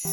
Hello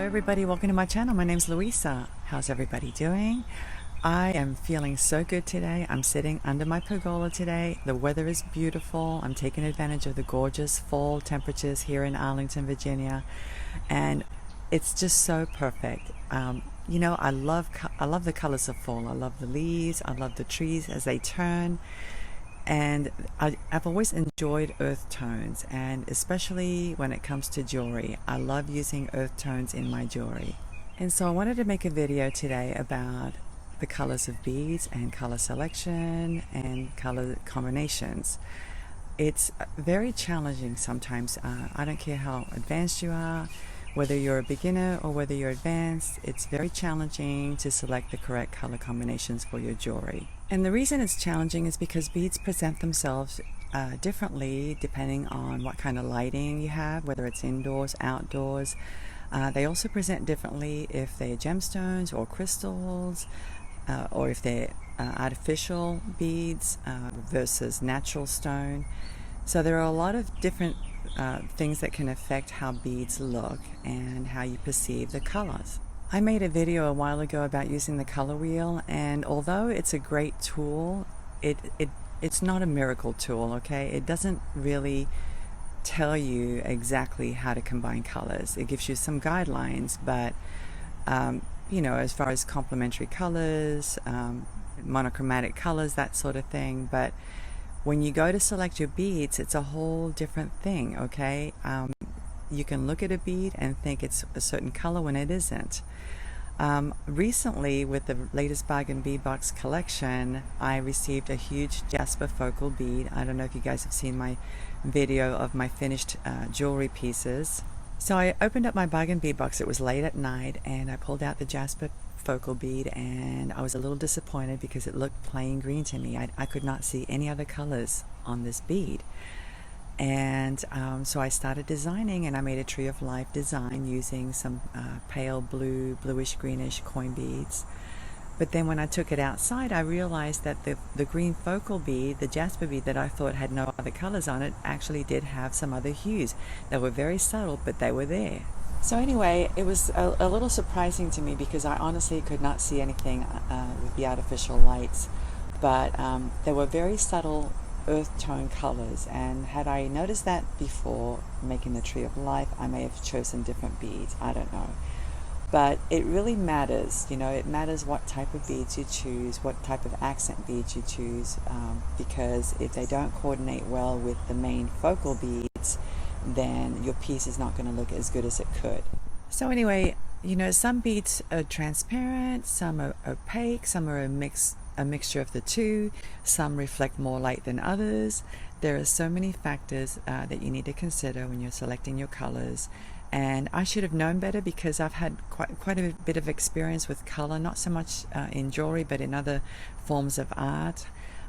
everybody, welcome to my channel. My name's Luisa. How's everybody doing? I am feeling so good today. I'm sitting under my pergola today. The weather is beautiful. I'm taking advantage of the gorgeous fall temperatures here in Arlington, Virginia, and it's just so perfect. You know, I love the colors of fall. I love the leaves. I love the trees as they turn. And I've always enjoyed earth tones, and especially when it comes to jewelry. I love using earth tones in my jewelry. And so I wanted to make a video today about the colors of beads and color selection and color combinations. It's very challenging sometimes. I don't care how advanced you are, whether you're a beginner or whether you're advanced, it's very challenging to select the correct color combinations for your jewelry. And the reason it's challenging is because beads present themselves differently depending on what kind of lighting you have, whether it's indoors, outdoors. They also present differently if they're gemstones or crystals, or if they're artificial beads versus natural stone. So there are a lot of different things that can affect how beads look and how you perceive the colors. I made a video a while ago about using the color wheel, and although it's a great tool, it's not a miracle tool, okay? It doesn't really tell you exactly how to combine colors. It gives you some guidelines, but you know, as far as complementary colors, monochromatic colors, that sort of thing. But when you go to select your beads, it's a whole different thing, okay? You can look at a bead and think it's a certain color when it isn't. Recently, with the latest Bargain Bead Box collection, I received a huge jasper focal bead. I don't know if you guys have seen my video of my finished jewelry pieces. So I opened up my Bargain Bead Box. It was late at night, and I pulled out the jasper focal bead, and I was a little disappointed because it looked plain green to me. I could not see any other colors on this bead. And so I started designing, and I made a Tree of Life design using some pale blue, bluish greenish coin beads. But then when I took it outside, I realized that the green focal bead, the jasper bead that I thought had no other colors on it, actually did have some other hues. They were very subtle, but they were there. So anyway, it was a little surprising to me because I honestly could not see anything with the artificial lights. But they were very subtle earth tone colors, and had I noticed that before making the Tree of Life, I may have chosen different beads. I don't know. But it really matters, you know, it matters what type of beads you choose, what type of accent beads you choose, because if they don't coordinate well with the main focal beads, then your piece is not going to look as good as it could. So anyway, you know, some beads are transparent, some are opaque, some are a mixture of the two, some reflect more light than others. There are so many factors that you need to consider when you're selecting your colors. And I should have known better because I've had quite a bit of experience with color, not so much in jewelry, but in other forms of art.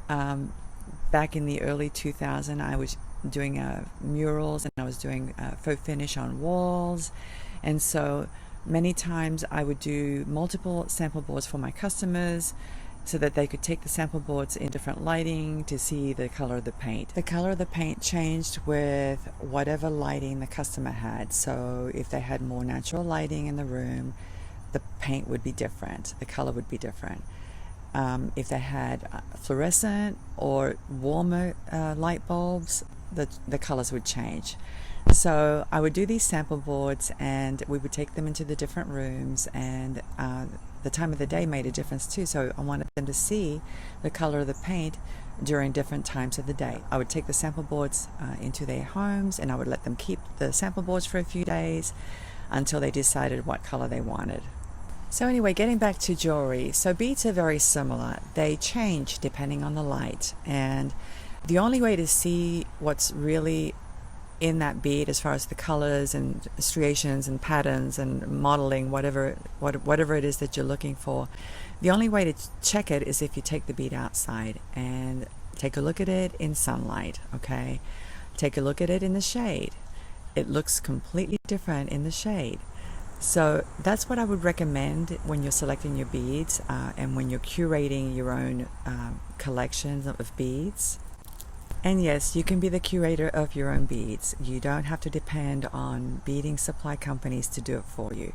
Back in the early 2000s, doing murals, and I was doing faux finish on walls. And so many times I would do multiple sample boards for my customers so that they could take the sample boards in different lighting to see the color of the paint. The color of the paint changed with whatever lighting the customer had. So if they had more natural lighting in the room, the paint would be different, the color would be different. If they had fluorescent or warmer light bulbs, the colors would change. So I would do these sample boards, and we would take them into the different rooms, and the time of the day made a difference too. So I wanted them to see the color of the paint during different times of the day. I would take the sample boards into their homes, and I would let them keep the sample boards for a few days until they decided what color they wanted. So anyway, getting back to jewelry. So beads are very similar. They change depending on the light, and the only way to see what's really in that bead as far as the colors and striations and patterns and modeling, whatever it is that you're looking for, the only way to check it is if you take the bead outside and take a look at it in sunlight. Okay, take a look at it in the shade. It looks completely different in the shade. So that's what I would recommend when you're selecting your beads and when you're curating your own collections of beads. And yes, you can be the curator of your own beads. You don't have to depend on beading supply companies to do it for you.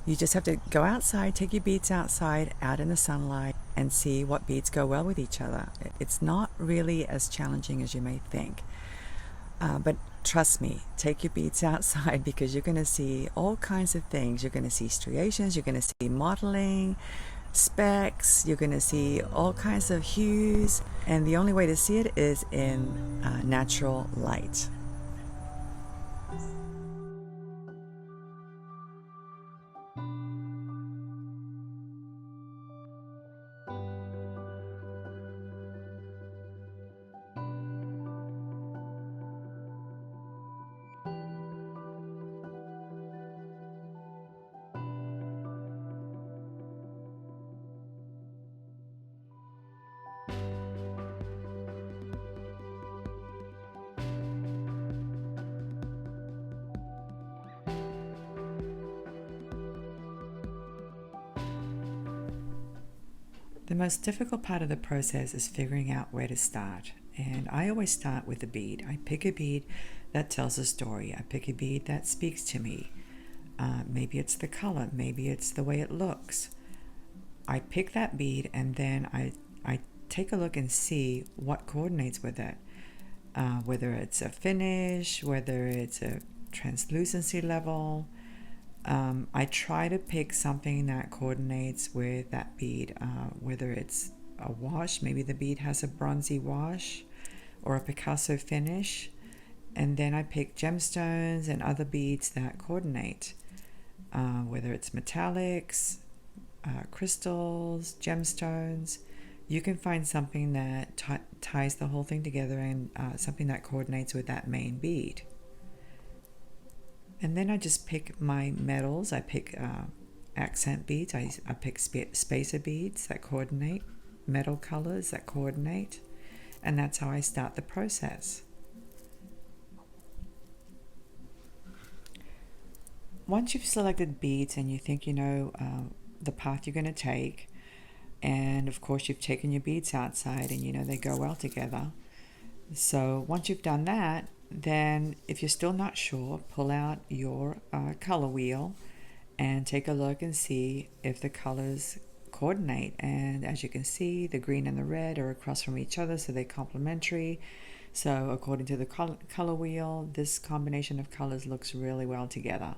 You just have to go outside, take your beads outside, out in the sunlight, and see what beads go well with each other. It's not really as challenging as you may think. But trust me, take your beads outside, because you're going to see all kinds of things. You're going to see striations, you're going to see modeling, specks, you're going to see all kinds of hues, and the only way to see it is in natural light. The most difficult part of the process is figuring out where to start. And I always start with a bead. I pick a bead that tells a story. I pick a bead that speaks to me. Maybe it's the color, maybe it's the way it looks. I pick that bead, and then I take a look and see what coordinates with it. Whether it's a finish, whether it's a translucency level. I try to pick something that coordinates with that bead, whether it's a wash, maybe the bead has a bronzy wash, or a Picasso finish, and then I pick gemstones and other beads that coordinate, whether it's metallics, crystals, gemstones. You can find something that ties the whole thing together, and something that coordinates with that main bead. And then I just pick my metals. I pick accent beads. I pick spacer beads that coordinate, metal colors that coordinate, and that's how I start the process. Once you've selected beads and you think you know the path you're going to take, and of course you've taken your beads outside and you know they go well together. So once you've done that, then if you're still not sure, pull out your color wheel and take a look and see if the colors coordinate. And as you can see, the green and the red are across from each other, so they're complementary. So according to the color wheel, this combination of colors looks really well together.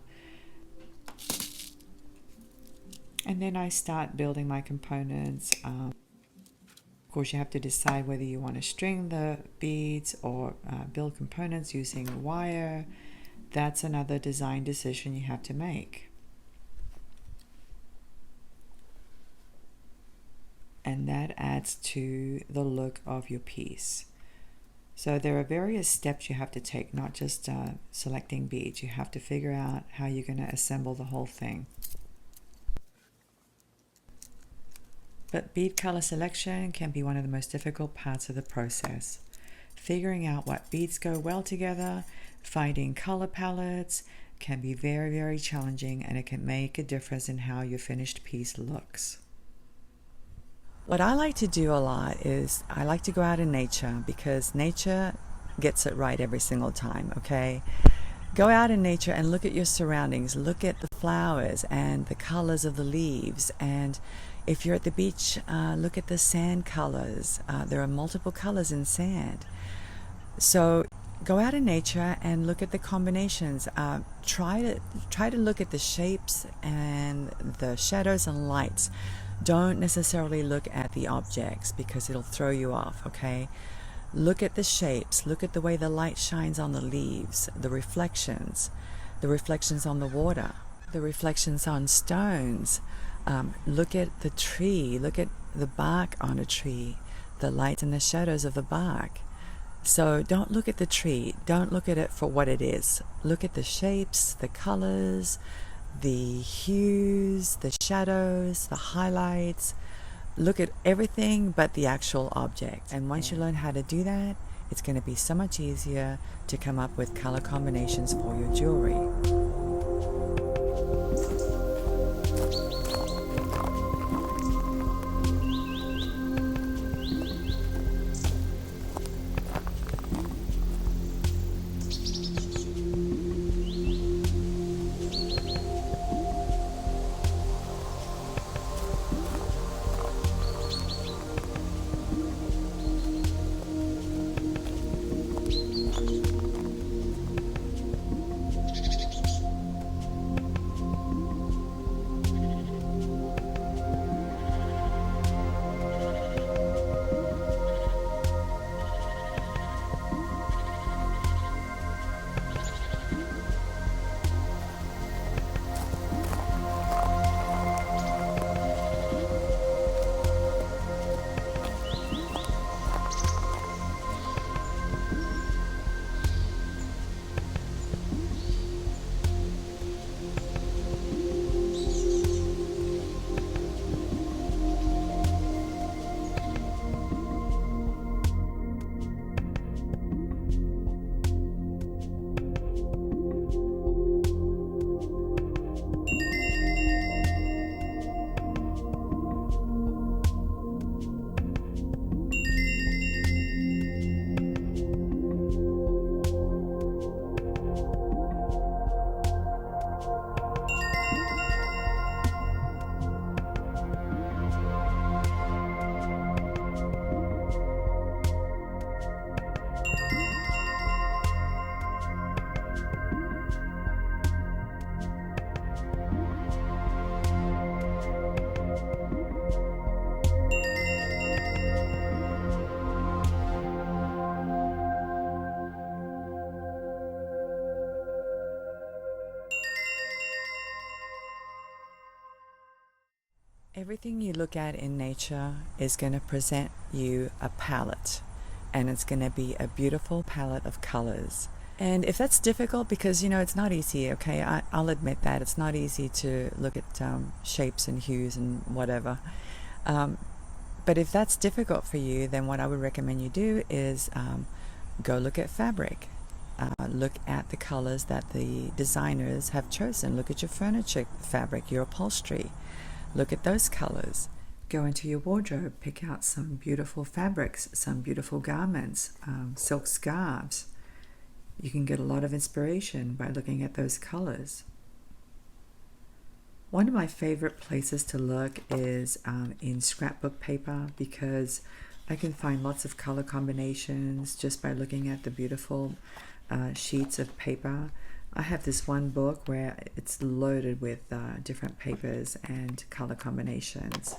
And then I start building my components. Of course, you have to decide whether you want to string the beads or build components using wire. That's another design decision you have to make. And that adds to the look of your piece. So there are various steps you have to take, not just selecting beads. You have to figure out how you're going to assemble the whole thing. But bead color selection can be one of the most difficult parts of the process. figuring out what beads go well together, finding color palettes can be very, very challenging, and it can make a difference in how your finished piece looks. What I like to do a lot is I like to go out in nature because nature gets it right every single time, okay? Go out in nature and look at your surroundings. Look at the flowers and the colors of the leaves. And if you're at the beach, look at the sand colors. There are multiple colors in sand. So go out in nature and look at the combinations. Try to look at the shapes and the shadows and lights. Don't necessarily look at the objects because it'll throw you off, okay? Look at the shapes. Look at the way the light shines on the leaves, the reflections on the water, the reflections on stones. Look at the tree. Look at the bark on a tree, the light and the shadows of the bark. So don't look at the tree. Don't look at it for what it is. Look at the shapes, the colors, the hues, the shadows, the highlights. Look at everything but the actual object. And once you learn how to do that, it's going to be so much easier to come up with color combinations for your jewelry. Everything you look at in nature is going to present you a palette, and it's going to be a beautiful palette of colors. And if that's difficult, because it's not easy, okay, I'll admit that it's not easy to look at shapes and hues and whatever. But if that's difficult for you, then what I would recommend you do is go look at fabric. Look at the colors that the designers have chosen. Look at your furniture fabric, your upholstery. Look at those colors. Go into your wardrobe, pick out some beautiful fabrics, some beautiful garments, silk scarves. You can get a lot of inspiration by looking at those colors. One of my favorite places to look is in scrapbook paper, because I can find lots of color combinations just by looking at the beautiful sheets of paper. I have this one book where it's loaded with different papers and color combinations.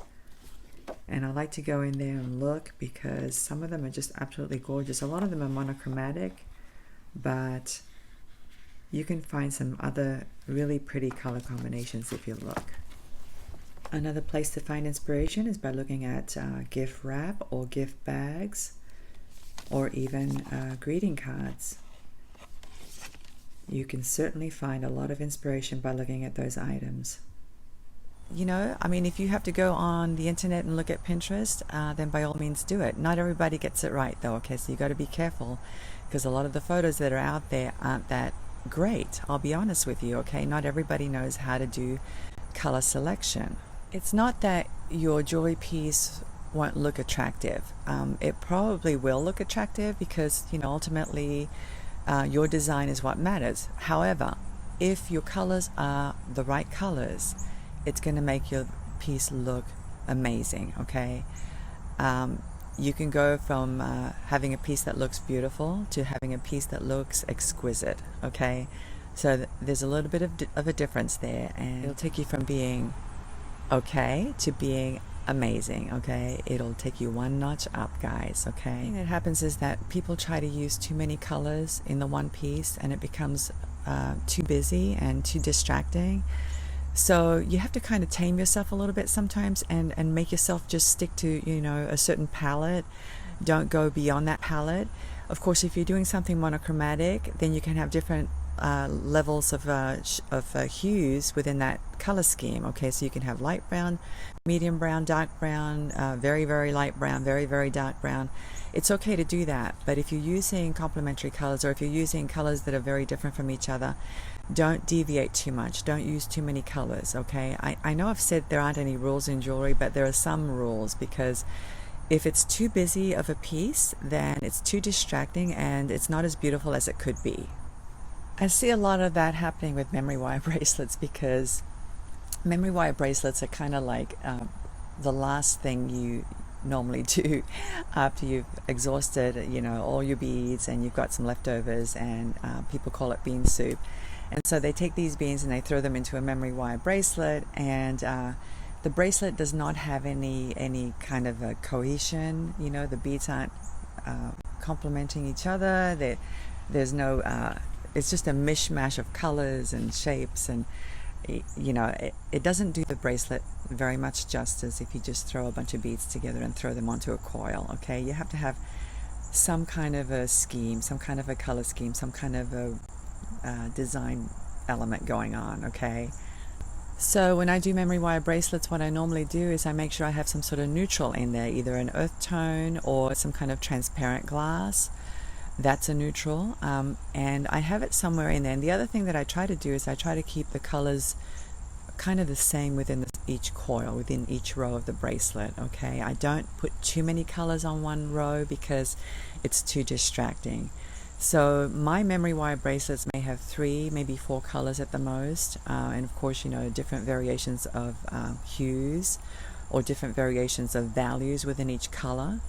And I like to go in there and look because some of them are just absolutely gorgeous. A lot of them are monochromatic, but you can find some other really pretty color combinations if you look. Another place to find inspiration is by looking at gift wrap or gift bags, or even greeting cards. You can certainly find a lot of inspiration by looking at those items. you know, I mean, if you have to go on the internet and look at Pinterest, then by all means do it. Not everybody gets it right though, okay? So you got to be careful, because a lot of the photos that are out there aren't that great. I'll be honest with you, okay? Not everybody knows how to do color selection. It's not that your jewelry piece won't look attractive. It probably will look attractive because, you know, ultimately your design is what matters. However, if your colors are the right colors, it's going to make your piece look amazing, okay? You can go from having a piece that looks beautiful to having a piece that looks exquisite, okay? So there's a little bit of a difference there, and it'll take you from being okay to being amazing, okay? It'll take you one notch up, guys, okay? The thing that happens is that people try to use too many colors in the one piece, and it becomes too busy and too distracting. So you have to kind of tame yourself a little bit sometimes, and make yourself just stick to, you know, a certain palette. Don't go beyond that palette. Of course, if you're doing something monochromatic, then you can have different levels of hues within that color scheme, okay? So you can have light brown, medium brown, dark brown, very, very light brown, very, very dark brown. It's okay to do that, but if you're using complementary colors, or if you're using colors that are very different from each other, don't deviate too much. Don't use too many colors, okay? I know I've said there aren't any rules in jewelry, but there are some rules, because if it's too busy of a piece, then it's too distracting and it's not as beautiful as it could be. I see a lot of that happening with memory wire bracelets, because memory wire bracelets are kind of like the last thing you normally do after you've exhausted, you know, all your beads and you've got some leftovers, and people call it bean soup. And so they take these beans and they throw them into a memory wire bracelet, and the bracelet does not have any kind of a cohesion. You know, the beads aren't complementing each other. There's no it's just a mishmash of colors and shapes, and you know, it doesn't do the bracelet very much justice if you just throw a bunch of beads together and throw them onto a coil, okay? You have to have some kind of a scheme, some kind of a color scheme, some kind of a design element going on, okay? So when I do memory wire bracelets, what I normally do is I make sure I have some sort of neutral in there, either an earth tone or some kind of transparent glass. That's a neutral, and I have it somewhere in there. And the other thing that I try to do is I try to keep the colors kind of the same within each coil, within each row of the bracelet, okay? I don't put too many colors on one row because it's too distracting. So my memory wire bracelets may have 3, maybe 4 colors at the most, and of course, you know, different variations of hues or different variations of values within each color.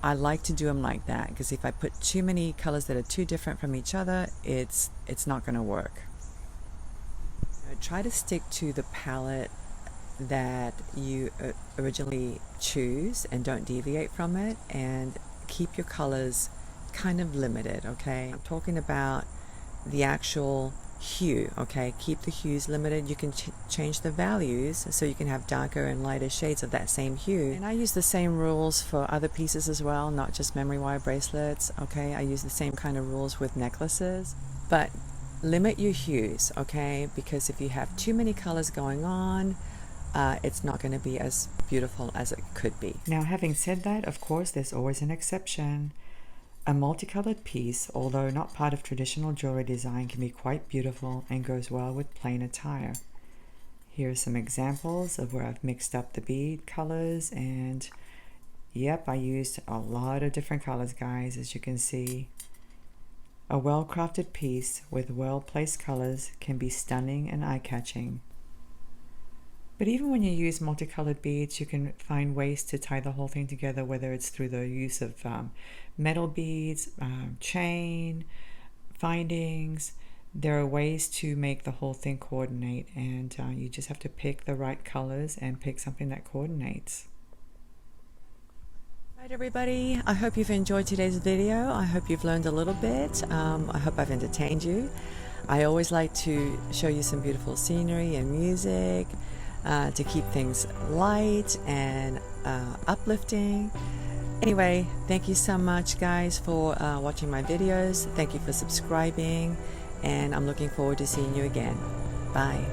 I like to do them like that, because if I put too many colors that are too different from each other, it's not going to work. Try to stick to the palette that you originally choose and don't deviate from it, and keep your colors kind of limited, okay? I'm talking about the actual hue, okay? Keep the hues limited. You can change the values so you can have darker and lighter shades of that same hue. And I use the same rules for other pieces as well, not just memory wire bracelets, okay? I use the same kind of rules with necklaces, but limit your hues, okay? Because if you have too many colors going on, it's not going to be as beautiful as it could be. Now, having said that, of course, there's always an exception. A multicolored piece, although not part of traditional jewelry design, can be quite beautiful and goes well with plain attire. Here are some examples of where I've mixed up the bead colors, and yep, I used a lot of different colors, guys, as you can see. A well-crafted piece with well-placed colors can be stunning and eye-catching. But even when you use multicolored beads, you can find ways to tie the whole thing together, whether it's through the use of metal beads, chain, findings. There are ways to make the whole thing coordinate, and you just have to pick the right colors and pick something that coordinates. Right, everybody, I hope you've enjoyed today's video. I hope you've learned a little bit. I hope I've entertained you. I always like to show you some beautiful scenery and music, to keep things light and uplifting. Anyway, thank you so much, guys, for watching my videos. Thank you for subscribing, and I'm looking forward to seeing you again. Bye.